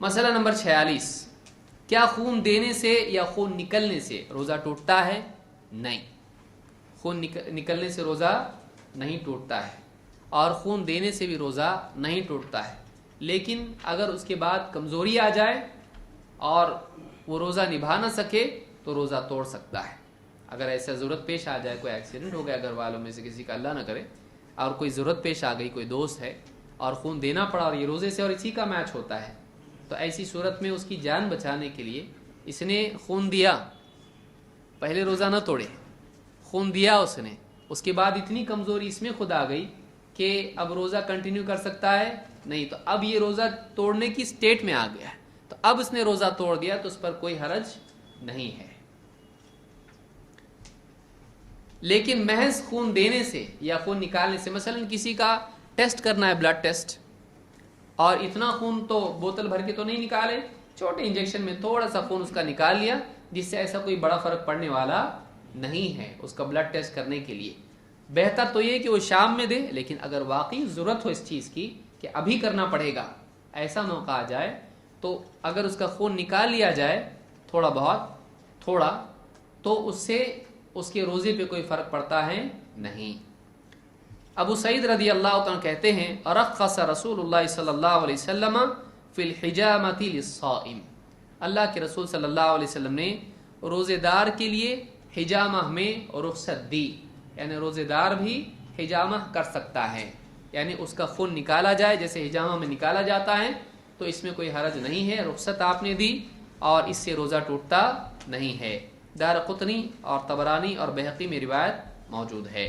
مسئلہ نمبر 46، کیا خون دینے سے یا خون نکلنے سے روزہ ٹوٹتا ہے؟ نہیں، خون نکلنے سے روزہ نہیں ٹوٹتا ہے، اور خون دینے سے بھی روزہ نہیں ٹوٹتا ہے، لیکن اگر اس کے بعد کمزوری آ جائے اور وہ روزہ نبھا نہ سکے تو روزہ توڑ سکتا ہے۔ اگر ایسا ضرورت پیش آ جائے، کوئی ایکسیڈنٹ ہو گیا گھر والوں میں سے کسی کا، اللہ نہ کرے، اور کوئی ضرورت پیش آ گئی، کوئی دوست ہے اور خون دینا پڑا، اور یہ روزے سے اور اسی کا میچ ہوتا ہے، تو ایسی صورت میں اس کی جان بچانے کے لیے اس نے خون دیا، پہلے روزہ نہ توڑے، خون دیا اس نے، اس کے بعد اتنی کمزوری اس میں خود آ گئی کہ اب روزہ کنٹینیو کر سکتا ہے نہیں، تو اب یہ روزہ توڑنے کی سٹیٹ میں آ گیا ہے، تو اب اس نے روزہ توڑ دیا تو اس پر کوئی حرج نہیں ہے۔ لیکن محض خون دینے سے یا خون نکالنے سے، مثلا کسی کا ٹیسٹ کرنا ہے، بلڈ ٹیسٹ، اور اتنا خون تو بوتل بھر کے تو نہیں نکالے، چھوٹے انجیکشن میں تھوڑا سا خون اس کا نکال لیا، جس سے ایسا کوئی بڑا فرق پڑنے والا نہیں ہے اس کا بلڈ ٹیسٹ کرنے کے لیے۔ بہتر تو یہ کہ وہ شام میں دے، لیکن اگر واقعی ضرورت ہو اس چیز کی کہ ابھی کرنا پڑے گا، ایسا موقع آ جائے، تو اگر اس کا خون نکال لیا جائے تھوڑا بہت، تھوڑا، تو اس سے اس کے روزے پہ کوئی فرق پڑتا ہے نہیں۔ ابو سعید رضی اللہ عنہ کہتے ہیں، رخص رسول اللہ صلی اللہ علیہ وسلم فی الحجامۃ للصائم، اللہ کے رسول صلی اللہ علیہ وسلم نے روزے دار کے لیے حجامہ میں رخصت دی، یعنی روزے دار بھی حجامہ کر سکتا ہے، یعنی اس کا خون نکالا جائے جیسے حجامہ میں نکالا جاتا ہے، تو اس میں کوئی حرج نہیں ہے، رخصت آپ نے دی، اور اس سے روزہ ٹوٹتا نہیں ہے۔ دارقطنی اور طبرانی اور بہقی میں روایت موجود ہے۔